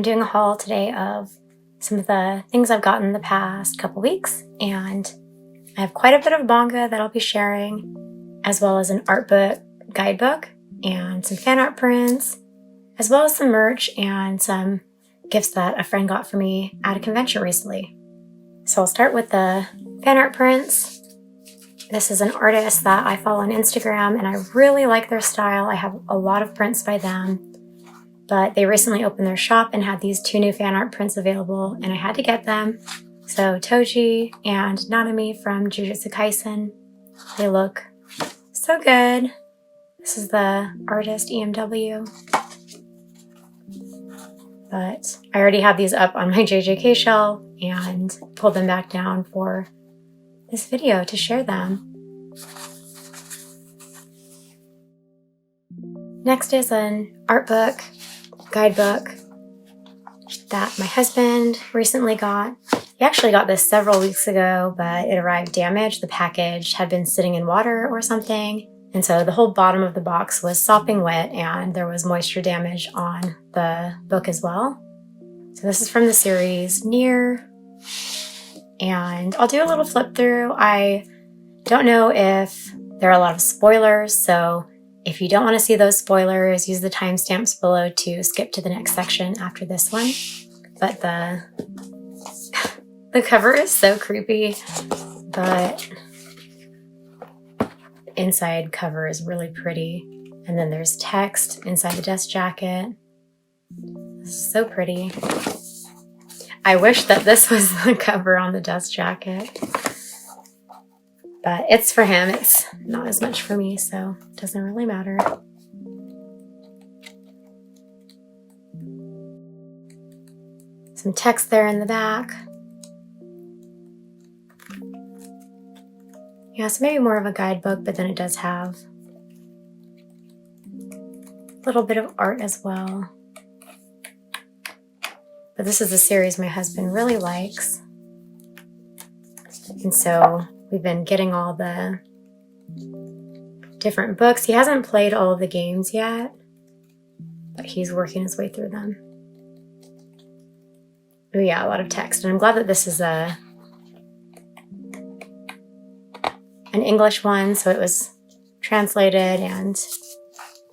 I'm doing a haul today of some of the things I've gotten in the past couple weeks, and I have quite a bit of manga that I'll be sharing, as well as an art book, guidebook, and some fan art prints, as well as some merch and some gifts that a friend got for me at a convention recently. So I'll start with the fan art prints. This is an artist that I follow on Instagram, and I really like their style. I have a lot of prints by them, but they recently opened their shop and had these 2 new fan art prints available, and I had to get them. So Toji and Nanami from Jujutsu Kaisen. They look so good. This is the artist EMW. But I already have these up on my JJK shelf and pulled them back down for this video to share them. Next is an art book, guidebook that my husband recently got. He actually got this several weeks ago, but it arrived damaged. The package had been sitting in water or something, and so the whole bottom of the box was sopping wet and there was moisture damage on the book as well. So this is from the series NieR, and I'll do a little flip through. I don't know if there are a lot of spoilers, so if you don't want to see those spoilers, use the timestamps below to skip to the next section after this one. But the cover is so creepy, but the inside cover is really pretty. And then there's text inside the dust jacket. This is so pretty. I wish that this was the cover on the dust jacket, but it's for him. It's not as much for me, so it doesn't really matter. Some text there in the back. Yeah, so maybe more of a guidebook, but then it does have a little bit of art as well. But this is a series my husband really likes. And so we've been getting all the different books. He hasn't played all of the games yet, but he's working his way through them. Oh yeah, a lot of text. And I'm glad that this is an English one, so it was translated, and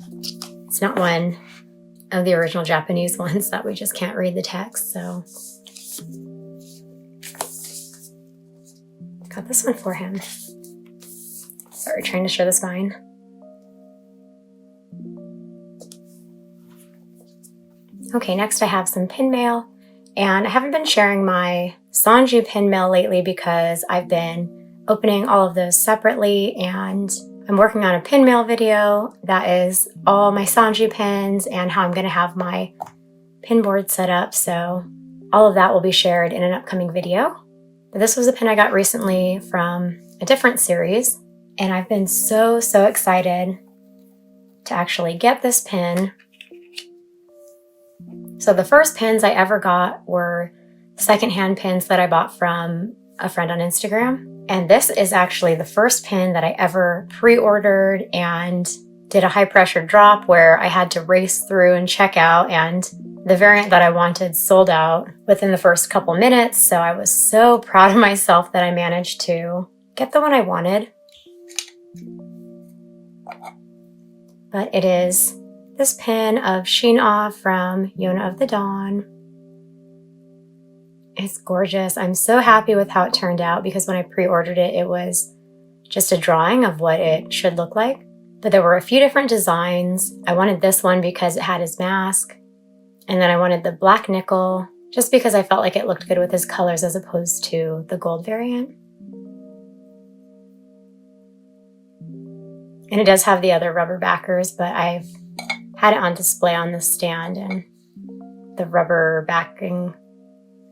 it's not one of the original Japanese ones that we just can't read the text, so got this one for him. Sorry, trying to share the spine. Okay, next I have some pin mail, and I haven't been sharing my Sanji pin mail lately because I've been opening all of those separately, and I'm working on a pin mail video that is all my Sanji pins and how I'm going to have my pin board set up, so all of that will be shared in an upcoming video. But this was a pin I got recently from a different series, and I've been so excited to actually get this pin. So the first pins I ever got were secondhand pins that I bought from a friend on Instagram. And this is actually the first pin that I ever pre-ordered and did a high pressure drop where I had to race through and check out, and the variant that I wanted sold out within the first couple minutes. So I was so proud of myself that I managed to get the one I wanted. But it is this pin of Shinah from Yona of the Dawn. It's gorgeous. I'm so happy with how it turned out because when I pre-ordered it, it was just a drawing of what it should look like. But there were a few different designs. I wanted this one because it had his mask. And then I wanted the black nickel just because I felt like it looked good with his colors as opposed to the gold variant. And it does have the other rubber backers, but I've had it on display on the stand, and the rubber backing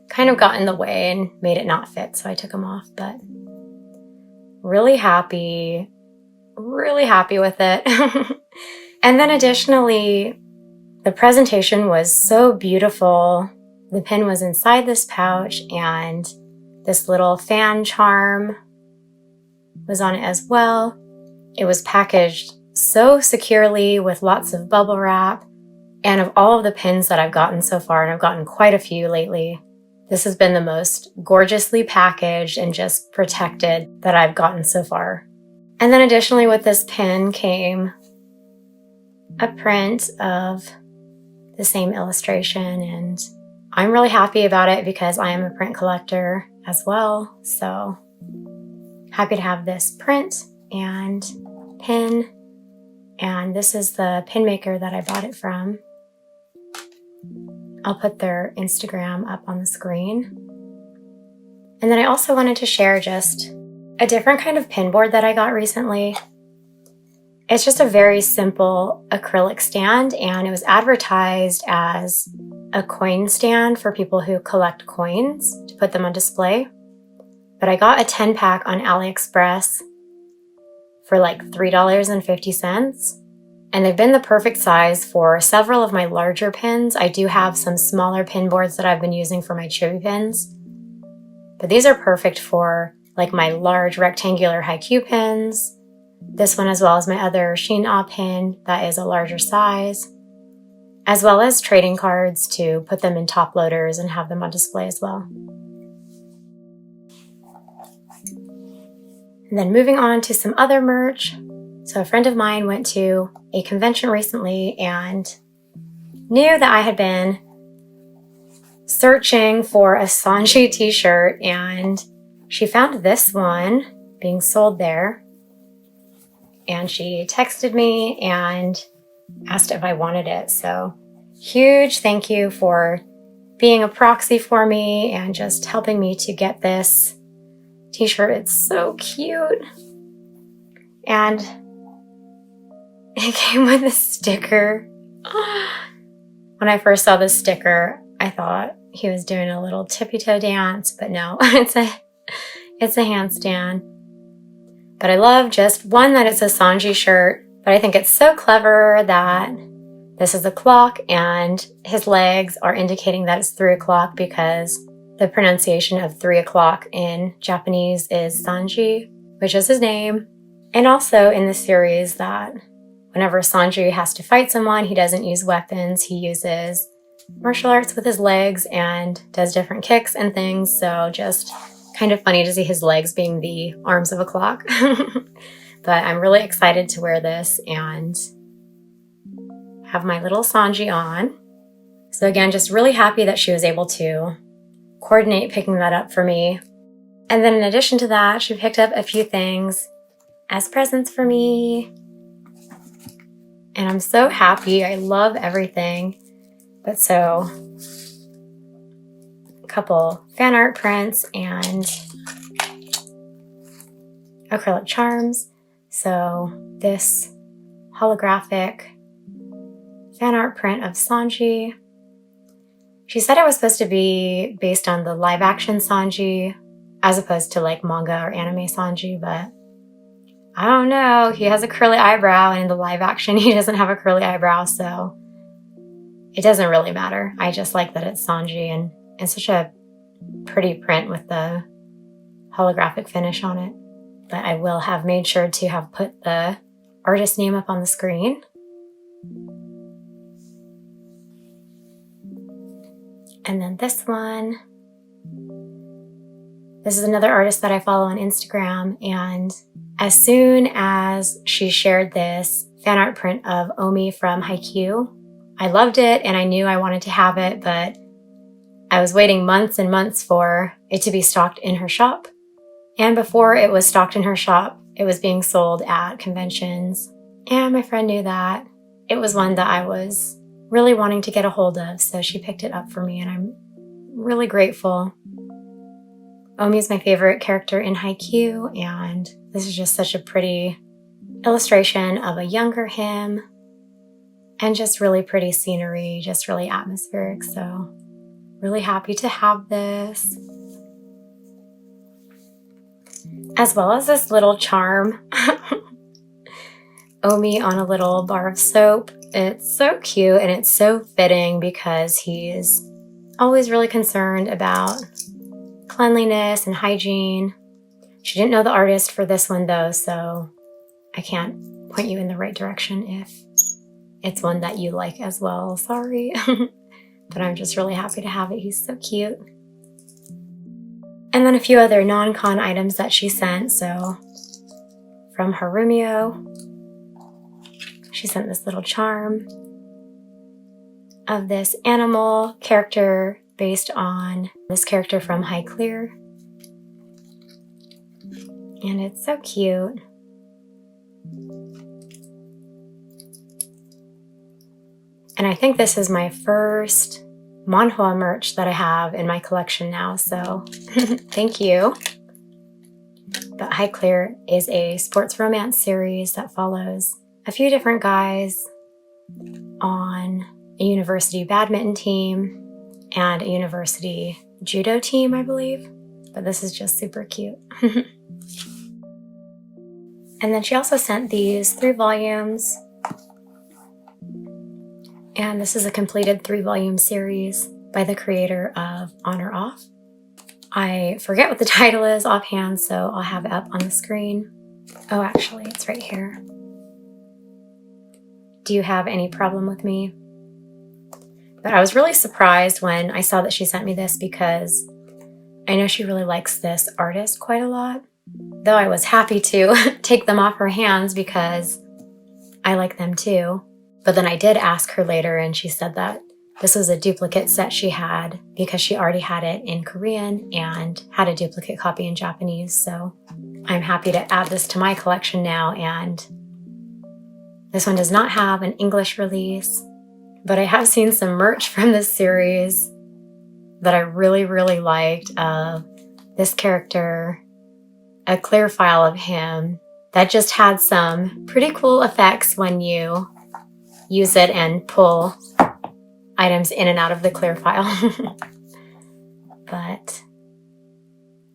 kind of got in the way and made it not fit, so I took them off. But really happy with it. And then additionally, the presentation was so beautiful. The pin was inside this pouch, and this little fan charm was on it as well. It was packaged so securely with lots of bubble wrap, And of all of the pins that I've gotten so far, and I've gotten quite a few lately, this has been the most gorgeously packaged and just protected that I've gotten so far. And then additionally with this pin came a print of the same illustration, and I'm really happy about it because I am a print collector as well. So happy to have this print and pin. And this is the pin maker that I bought it from. I'll put their Instagram up on the screen. And then I also wanted to share just a different kind of pin board that I got recently. It's just a very simple acrylic stand, and it was advertised as a coin stand for people who collect coins to put them on display. But I got a 10-pack on AliExpress for like $3.50. And they've been the perfect size for several of my larger pins. I do have some smaller pin boards that I've been using for my chibi pins. But these are perfect for like my large rectangular haiku pins. This one as well as my other Shinah pin that is a larger size. As well as trading cards to put them in top loaders and have them on display as well. And then moving on to some other merch. So a friend of mine went to a convention recently and knew that I had been searching for a Sanji t-shirt, and she found this one being sold there. And she texted me and asked if I wanted it. So huge thank you for being a proxy for me and just helping me to get this t-shirt. It's so cute. And it came with a sticker. When I first saw this sticker, I thought he was doing a little tippy-toe dance, but no, it's a handstand. But I love just one that it's a Sanji shirt, but I think it's so clever that this is a clock and his legs are indicating that it's 3 o'clock because the pronunciation of 3 o'clock in Japanese is Sanji, which is his name. And also in the series that whenever Sanji has to fight someone, he doesn't use weapons. He uses martial arts with his legs and does different kicks and things. So just kind of funny to see his legs being the arms of a clock. But I'm really excited to wear this and have my little Sanji on. So again, just really happy that she was able to coordinate picking that up for me. And then in addition to that, she picked up a few things as presents for me. And I'm so happy. I love everything. But so, a couple fan art prints and acrylic charms. So this holographic fan art print of Sanji. She said it was supposed to be based on the live action Sanji as opposed to like manga or anime Sanji, but I don't know. He has a curly eyebrow, and in the live action, he doesn't have a curly eyebrow, so it doesn't really matter. I just like that it's Sanji, and it's such a pretty print with the holographic finish on it. But I will have made sure to have put the artist name up on the screen. And then this one. This is another artist that I follow on Instagram, and as soon as she shared this fan art print of Omi from Haikyuu, I loved it and I knew I wanted to have it, but I was waiting months and months for it to be stocked in her shop. And before it was stocked in her shop, it was being sold at conventions. And my friend knew that. It was one that I was really wanting to get a hold of, so she picked it up for me, and I'm really grateful. Omi is my favorite character in Haikyuu, and this is just such a pretty illustration of a younger him, and just really pretty scenery, just really atmospheric. So really happy to have this. As well as this little charm. Omi on a little bar of soap. It's so cute and it's so fitting because he's always really concerned about cleanliness and hygiene. She didn't know the artist for this one though, so I can't point you in the right direction if it's one that you like as well. Sorry. But I'm just really happy to have it. He's so cute. And then a few other non-con items that she sent. So from Harumio, she sent this little charm of this animal character based on this character from High Clear. And it's so cute. And I think this is my first manhwa merch that I have in my collection now, so thank you. But High Clear is a sports romance series that follows a few different guys on a university badminton team and a university judo team, I believe. But this is just super cute. And then she also sent these 3 volumes. And this is a completed 3-volume series by the creator of On or Off. I forget what the title is offhand, so I'll have it up on the screen. Oh, actually, it's right here. Do you have any problem with me? But I was really surprised when I saw that she sent me this because I know she really likes this artist quite a lot. Though I was happy to take them off her hands because I like them too. But then I did ask her later and she said that this was a duplicate set she had because she already had it in Korean and had a duplicate copy in Japanese. So I'm happy to add this to my collection now. And this one does not have an English release, but I have seen some merch from this series that I really, really liked. This character, a clear file of him that just had some pretty cool effects when you use it and pull items in and out of the clear file. But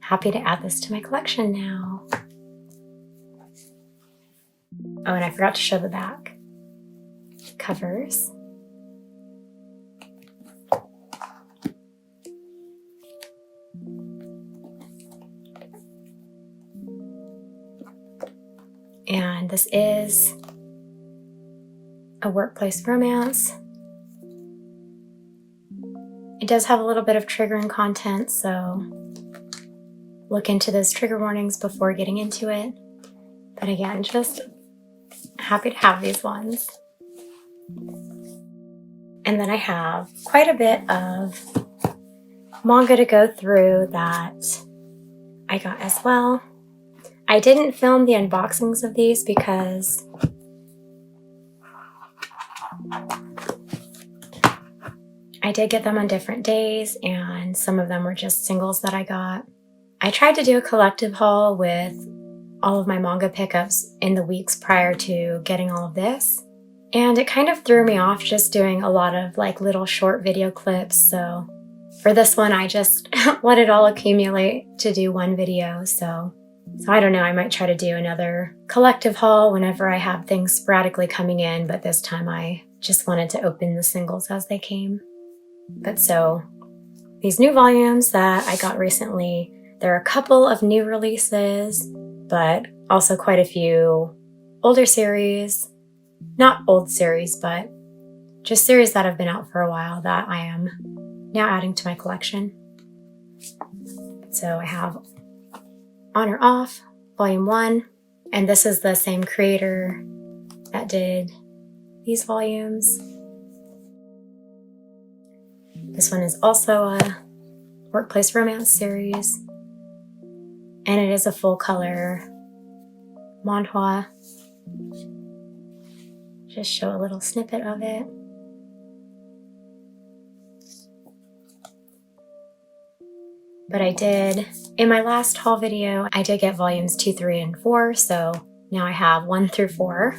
happy to add this to my collection now. Oh, and I forgot to show the back covers. And this is a workplace romance. It does have a little bit of triggering content, so look into those trigger warnings before getting into it. But again, just happy to have these ones. And then I have quite a bit of manga to go through that I got as well. I didn't film the unboxings of these because I did get them on different days and some of them were just singles that I got. I tried to do a collective haul with all of my manga pickups in the weeks prior to getting all of this. And it kind of threw me off just doing a lot of like little short video clips. So for this one, I just let it all accumulate to do one video. So I don't know, I might try to do another collective haul whenever I have things sporadically coming in, but this time I just wanted to open the singles as they came. But so these new volumes that I got recently, there are a couple of new releases, but also quite a few older series. Not old series, but just series that have been out for a while that I am now adding to my collection. So I have On or Off, Volume 1, and this is the same creator that did these volumes. This one is also a workplace romance series, and it is a full color manhwa. Just show a little snippet of it. But I did, in my last haul video, I did get volumes 2, 3, and 4, so now I have 1 through 4.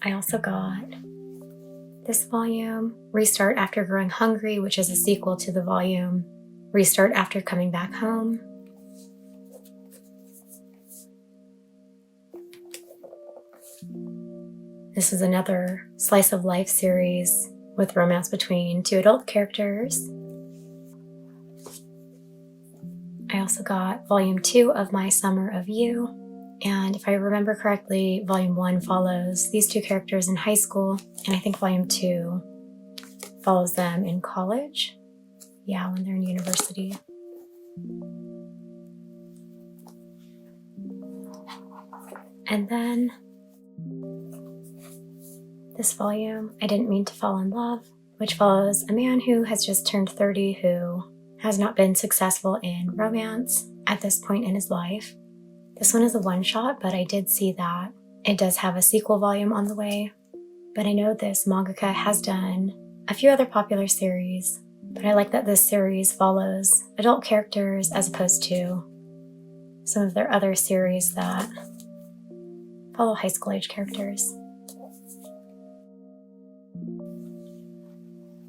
I also got this volume, Restart After Growing Hungry, which is a sequel to the volume Restart After Coming Back Home. This is another slice of life series with romance between 2 adult characters. I also got volume 2 of My Summer of You. And if I remember correctly, volume 1 follows these two characters in high school, and I think volume 2 follows them in college. Yeah, when they're in university. And then this volume, I Didn't Mean to Fall in Love, which follows a man who has just turned 30 who has not been successful in romance at this point in his life. This one is a one-shot, but I did see that it does have a sequel volume on the way. But I know this mangaka has done a few other popular series, but I like that this series follows adult characters as opposed to some of their other series that follow high school age characters.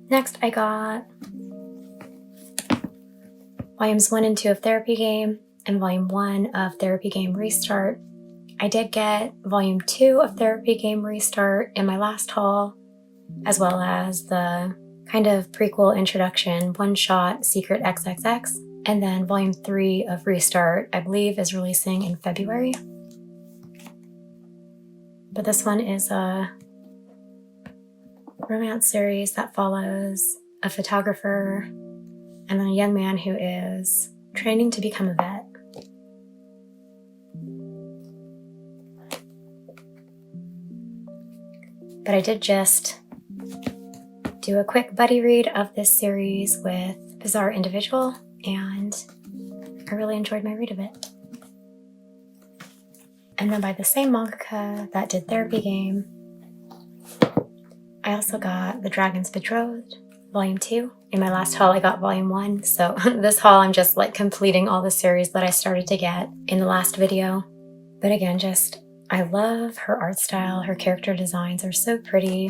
Next, I got volumes 1 and 2 of Therapy Game and volume 1 of Therapy Game Restart. I did get volume 2 of Therapy Game Restart in my last haul, as well as the kind of prequel introduction one-shot Secret XXX, and then volume 3 of Restart, I believe, is releasing in February. But this one is a romance series that follows a photographer and then a young man who is training to become a vet. But I did just do a quick buddy read of this series with Bizarre Individual, and I really enjoyed my read of it. And then by the same mangaka that did Therapy Game, I also got The Dragon's Betrothed, volume 2. In my last haul, I got volume 1, so this haul I'm just like completing all the series that I started to get in the last video. But again, just, I love her art style. Her character designs are so pretty.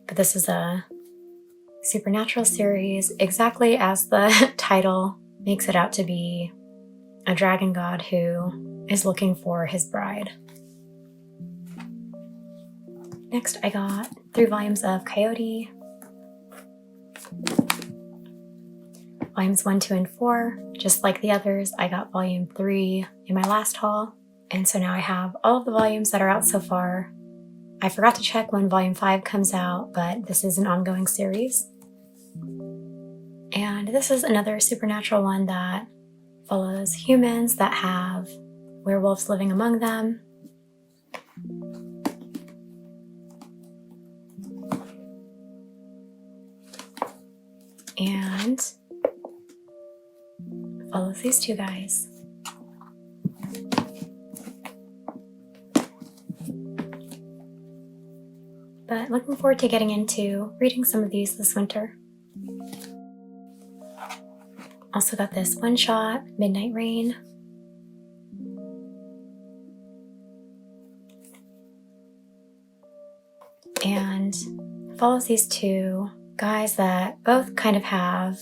But this is a supernatural series, exactly as the title makes it out to be, a dragon god who is looking for his bride. Next, I got 3 volumes of Coyote, volumes 1, 2, and 4. Just like the others, I got volume 3 in my last haul, and so now I have all of the volumes that are out so far. I forgot to check when volume 5 comes out, but this is an ongoing series. And this is another supernatural one that follows humans that have werewolves living among them. And follows these two guys. But looking forward to getting into reading some of these this winter. Also got this one-shot, Midnight Rain. And follows these two guys that both kind of have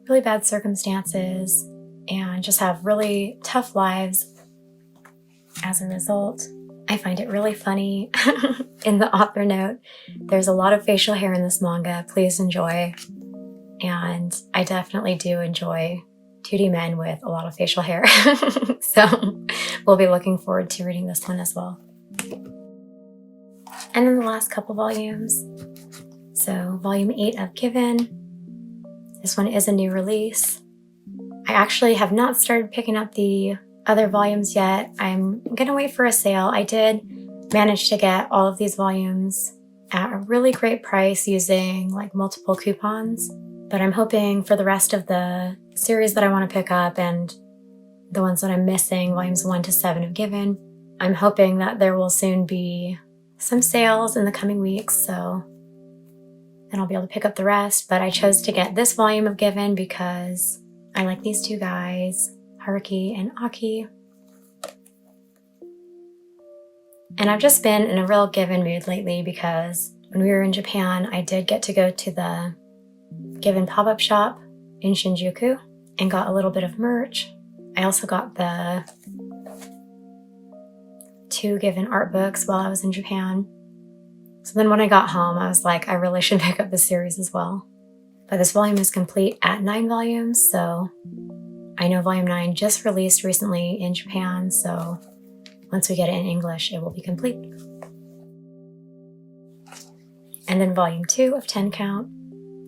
really bad circumstances and just have really tough lives as a result. I find it really funny. In the author note, there's a lot of facial hair in this manga. Please enjoy. And I definitely do enjoy 2D men with a lot of facial hair. So we'll be looking forward to reading this one as well. And then the last couple volumes. So volume 8 of Given. This one is a new release. I actually have not started picking up the other volumes yet. I'm gonna wait for a sale. I did manage to get all of these volumes at a really great price using like multiple coupons, but I'm hoping for the rest of the series that I want to pick up and the ones that I'm missing, volumes 1 to 7 of Given, I'm hoping that there will soon be some sales in the coming weeks, so then I'll be able to pick up the rest. But I chose to get this volume of Given because I like these two guys, Haruki and Aki. And I've just been in a real Given mood lately because when we were in Japan, I did get to go to the Given pop-up shop in Shinjuku and got a little bit of merch. I also got the 2 Given art books while I was in Japan. So then when I got home, I was like, I really should pick up this series as well. But this volume is complete at 9 volumes, so I know Volume 9 just released recently in Japan, so once we get it in English, it will be complete. And then Volume 2 of 10 Count.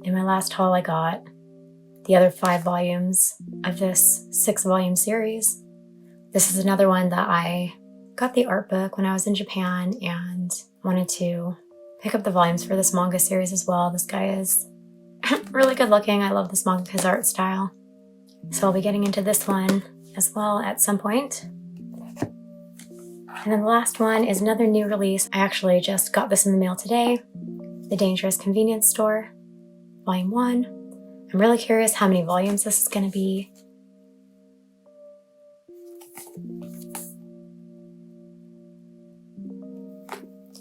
In my last haul, I got the other 5 volumes of this 6-volume series. This is another one that I got the art book when I was in Japan and wanted to pick up the volumes for this manga series as well. This guy is really good looking. I love this manga's art style. So I'll be getting into this one as well at some point. And then the last one is another new release. I actually just got this in the mail today. The Dangerous Convenience Store, Volume 1. I'm really curious how many volumes this is going to be.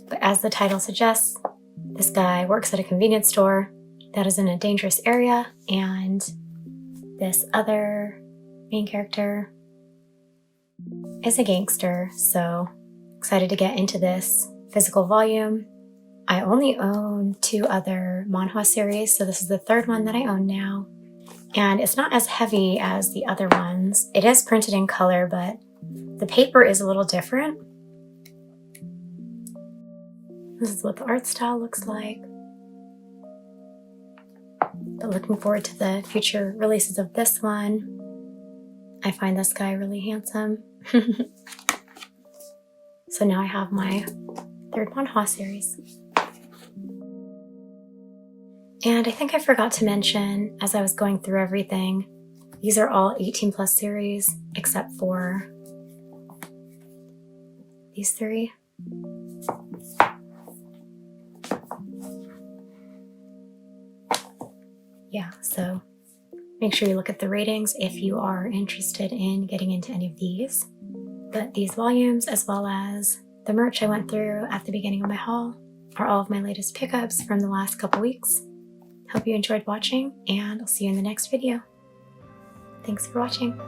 But as the title suggests, this guy works at a convenience store that is in a dangerous area, and this other main character is a gangster, so excited to get into this physical volume. I only own 2 other manhwa series, so this is the 3rd one that I own now. And it's not as heavy as the other ones. It is printed in color, but the paper is a little different. This is what the art style looks like. But looking forward to the future releases of this one. I find this guy really handsome. So now I have my 3rd manhwa series. And I think I forgot to mention, as I was going through everything, these are all 18+ series, except for these 3. Yeah, so make sure you look at the ratings if you are interested in getting into any of these. But these volumes, as well as the merch I went through at the beginning of my haul, are all of my latest pickups from the last couple weeks. Hope you enjoyed watching, and I'll see you in the next video. Thanks for watching.